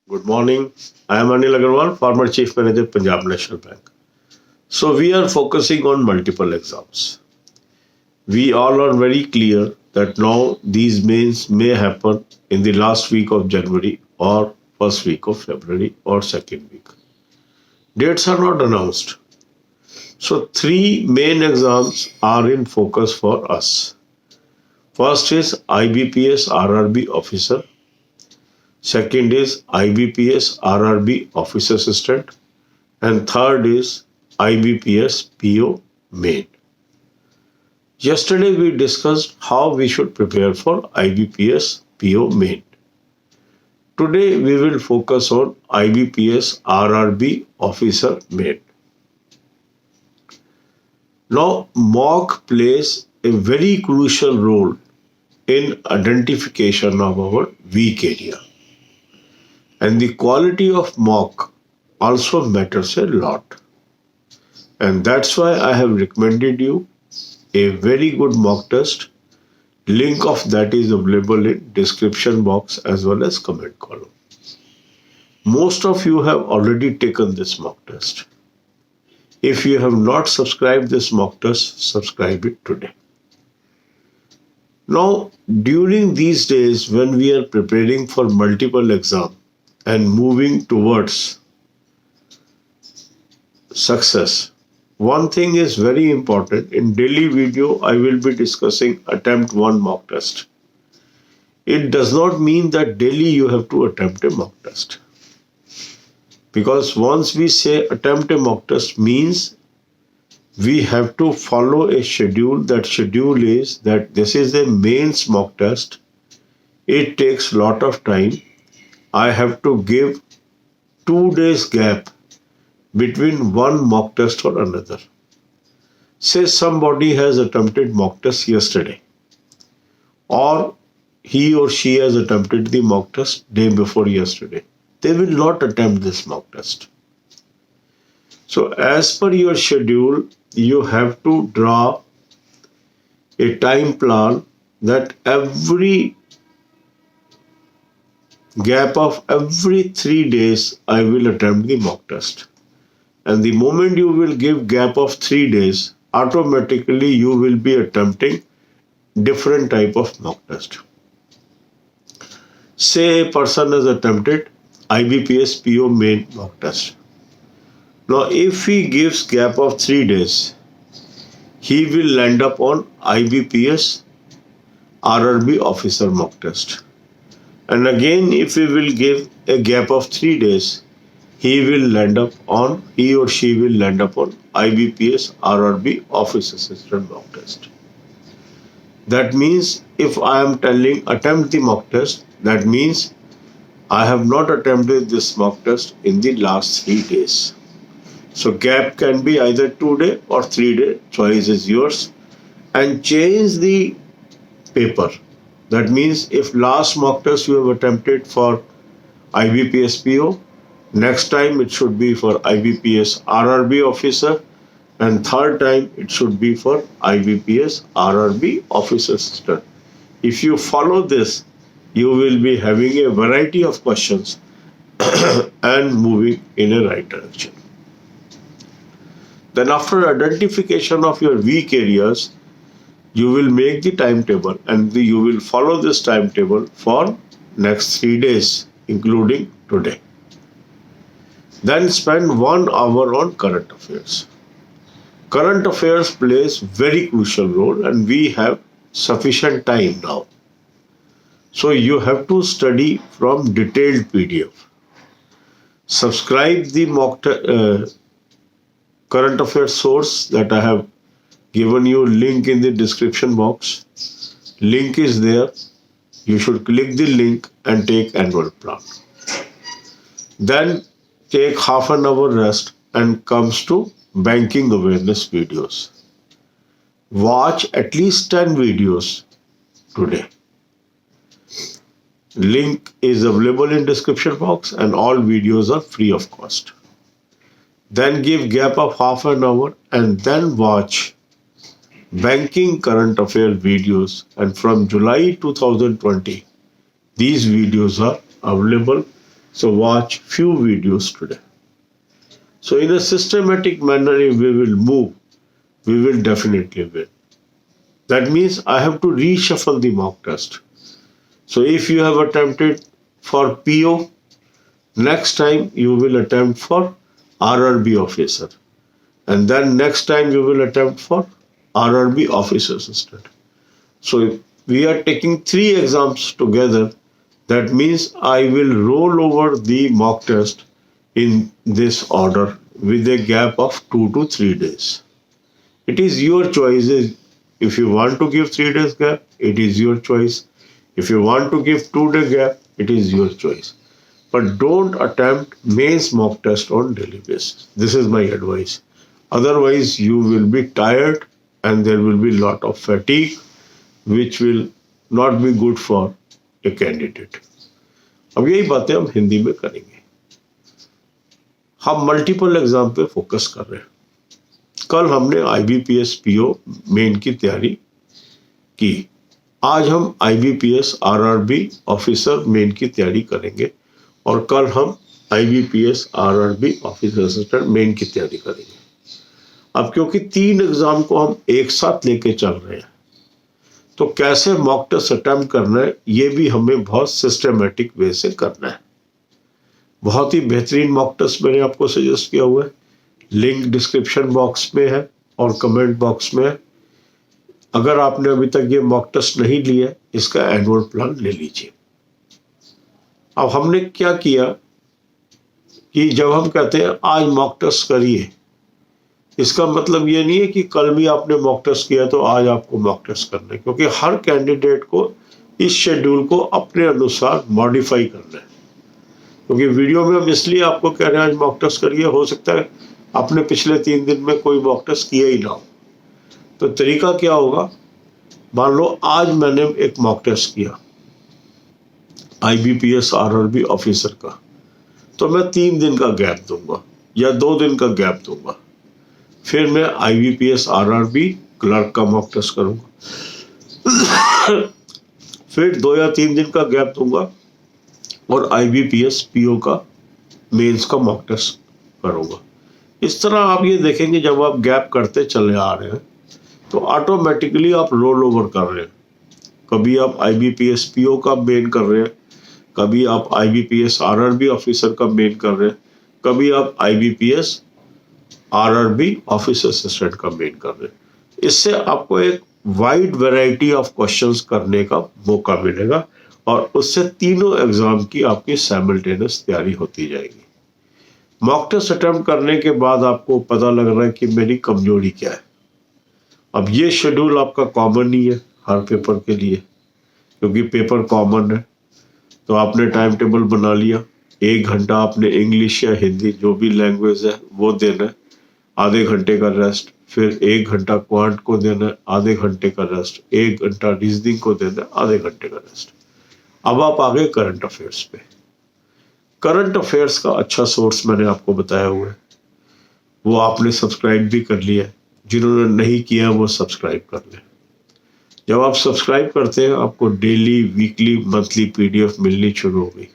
Good morning. I am Anil Agarwal, former Chief Manager, Punjab National Bank. So we are focusing on multiple exams. We all are very clear that now these mains may happen in the last week of January or first week of February or second week. Dates are not announced. So three main exams are in focus for us. First is IBPS RRB officer. Second is IBPS RRB office assistant. And third is IBPS PO main. Yesterday we discussed how we should prepare for IBPS PO main. Today we will focus on IBPS RRB officer main. Now mock plays a very crucial role in identification of our weak area. And the quality of mock also matters a lot. And that's why I have recommended you a very good mock test. Link of that is available in description box as well as comment column. Most of you have already taken this mock test. If you have not subscribed this mock test, subscribe it today. Now, during these days when we are preparing for multiple exams and moving towards success, one thing is very important. In daily video, I will be discussing attempt one mock test. It does not mean that daily you have to attempt a mock test. Because once we say attempt a mock test means we have to follow a schedule. That schedule is that this is a mains mock test. It takes a lot of time. I have to give 2 days gap between one mock test or another. Say somebody has attempted mock test yesterday, or he or she has attempted the mock test day before yesterday. They will not attempt this mock test. So as per your schedule, you have to draw a time plan that every gap of every 3 days I will attempt the mock test. And the moment you will give gap of 3 days, automatically you will be attempting different type of mock test. Say a person has attempted IBPS PO main mock test. Now if he gives gap of 3 days, he will land up on IBPS RRB officer mock test. And again, if he will give a gap of 3 days, he or she will land up on IBPS RRB office assistant mock test. That means if I am telling attempt the mock test, that means I have not attempted this mock test in the last 3 days. So gap can be either 2 day or 3 day, choice is yours. And change the paper. That means if last mock test you have attempted for IBPS PO, next time it should be for IBPS RRB officer, and third time it should be for IBPS RRB office assistant. If you follow this, you will be having a variety of questions and moving in a right direction. Then after identification of your weak areas, you will make the timetable and you will follow this timetable for next 3 days, including today. Then spend 1 hour on current affairs. Current affairs plays very crucial role and we have sufficient time now. So you have to study from detailed PDF. Subscribe the current affairs source that I have given you link in the description box. Link is there. You should click the link and take annual plan. Then take half an hour rest and comes to banking awareness videos. Watch at least 10 videos today. Link is available in description box and all videos are free of cost. Then give gap of half an hour and then watch banking current affair videos, and from July 2020 these videos are available So watch few videos today. So in a systematic manner, if we will move, we will definitely win. That means I have to reshuffle the mock test. So if you have attempted for PO, next time you will attempt for RRB officer. And then next time you will attempt for RRB office assistant. So if we are taking 3 exams together, that means I will roll over the mock test in this order with a gap of 2 to 3 days. It is your choice. If you want to give 3 days gap, it is your choice. If you want to give 2-day gap, it is your choice. But don't attempt mains mock test on daily basis. This is my advice. Otherwise, you will be tired and there will be lot of fatigue, which will not be good for a candidate. अब यही बातें हम हिंदी में करेंगे. हम multiple exam पे focus कर रहे हैं. कल हमने IBPS PO मेन की तैयारी की. आज हम IBPS RRB ऑफिसर मेन की तैयारी करेंगे और कल हम IBPS RRB officer assistant main की तैयारी करेंगे. अब क्योंकि 3 एग्जाम को हम एक साथ लेके चल रहे हैं, तो कैसे मॉक टेस्ट अटेम्प्ट करना है ये भी हमें बहुत सिस्टमेटिक वे से करना है. बहुत ही बेहतरीन मॉक टेस्ट मैंने आपको सजेस्ट किया हुआ है. लिंक डिस्क्रिप्शन बॉक्स में है और कमेंट बॉक्स में है. अगर आपने अभी तक ये मॉक टेस्ट नहीं लिया, इसका एनुअल प्लान ले लीजिए. अब हमने क्या किया कि जब हम कहते हैं आज मॉक टेस्ट करिए, इसका मतलब ये नहीं है कि कल भी आपने मॉक टेस्ट किया तो आज आपको मॉक टेस्ट करना है, क्योंकि हर कैंडिडेट को इस शेड्यूल को अपने अनुसार मॉडिफाई करना है. क्योंकि वीडियो में हम इसलिए आपको कह रहे हैं आज मॉक टेस्ट करिए, हो सकता है आपने पिछले 3 दिन में कोई मॉक टेस्ट किया ही ना हो. तो तरीका क्या होगा, मान लो आज मैंने एक मॉक टेस्ट किया IBPS RRB ऑफिसर का, तो मैं 3 दिन का गैप दूंगा या 2 दिन का गैप दूंगा. फिर मैं IBPS RRB क्लर्क का मॉक टेस्ट करूंगा. फिर 2 या 3 दिन का गैप दूंगा और IBPS PO का मेंस का मॉक टेस्ट करूंगा. इस तरह आप ये देखेंगे जब आप गैप करते चले आ रहे हैं तो ऑटोमेटिकली आप रोल ओवर कर रहे हैं. कभी आप IBPS PO का मेन कर रहे हैं, कभी आप IBPS RRB ऑफिसर का मेन कर रहे हैं, कभी आप IBPS RRB ऑफिस असिस्टेंट का मेन कर रहे हैं. इससे आपको एक वाइड वैरायटी ऑफ क्वेश्चंस करने का मौका मिलेगा और उससे तीनों एग्जाम की आपकी साइमल्टेनियस तैयारी होती जाएगी. मॉक टेस्ट अटेम्प्ट करने के बाद आपको पता लग रहा है कि मेरी कमजोरी क्या है. अब ये शेड्यूल आपका कॉमन ही है हर पेपर के लिए, क्योंकि पेपर कॉमन है. तो आपने टाइम टेबल बना लिया, 1 घंटा आपने इंग्लिश या हिंदी जो भी लैंग्वेज है वो देना है, आधे घंटे का रेस्ट. फिर 1 घंटा क्वांट को देना है, आधे घंटे का रेस्ट. 1 घंटा रीजनिंग को देना है, आधे घंटे का रेस्ट. अब आप आ गए करंट अफेयर्स पे. करंट अफेयर्स का अच्छा सोर्स मैंने आपको बताया हुआ है, वो आपने सब्सक्राइब भी कर लिया है. जिन्होंने नहीं किया वो सब्सक्राइब कर लें. जब आप सब्सक्राइब करते हैं आपको डेली, वीकली, मंथली PDF मिलनी शुरू हो गई.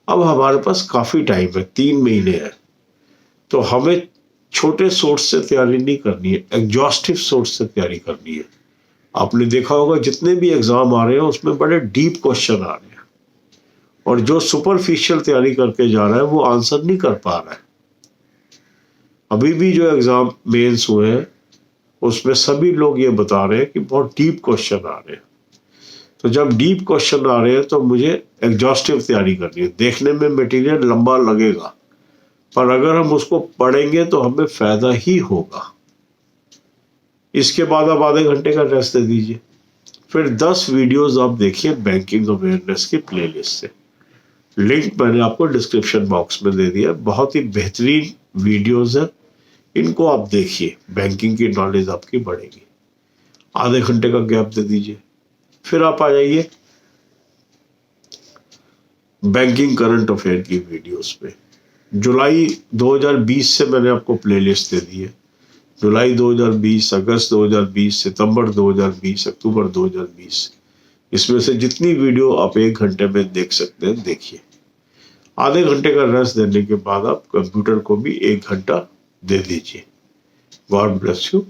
अब हमारे पास काफ़ी टाइम है, 3 महीने है, तो हमें छोटे सोर्स से तैयारी नहीं करनी है, एग्जॉस्टिव सोर्स से तैयारी करनी है. आपने देखा होगा जितने भी एग्जाम आ रहे हैं उसमें बड़े डीप क्वेश्चन आ रहे हैं, और जो सुपरफिशियल तैयारी करके जा रहा है वो आंसर नहीं कर पा रहा है. अभी भी जो एग्जाम मेंस हुए हैं उसमें सभी लोग ये बता रहे हैं कि बहुत डीप क्वेश्चन आ रहे हैं. तो जब डीप क्वेश्चन आ रहे हैं तो मुझे एग्जॉस्टिव तैयारी करनी है. देखने में मटेरियल लंबा लगेगा, पर अगर हम उसको पढ़ेंगे तो हमें फायदा ही होगा. इसके बाद आप आधे घंटे का रेस्ट दे दीजिए. फिर 10 वीडियोस आप देखिए बैंकिंग अवेयरनेस की प्लेलिस्ट से. लिंक मैंने आपको डिस्क्रिप्शन बॉक्स में दे दिया. बहुत ही बेहतरीन वीडियोस है, इनको आप देखिए, बैंकिंग की नॉलेज आपकी बढ़ेगी. आधे घंटे का गैप दे दीजिए. फिर आप आ जाइए बैंकिंग करंट अफेयर की वीडियोस पे. जुलाई 2020 से मैंने आपको प्लेलिस्ट दे दी है. जुलाई 2020, अगस्त 2020, सितंबर 2020, अक्टूबर 2020, इसमें से जितनी वीडियो आप 1 घंटे में देख सकते हैं देखिए. आधे घंटे का रेस्ट देने के बाद आप कंप्यूटर को भी 1 घंटा दे दीजिए। God bless you.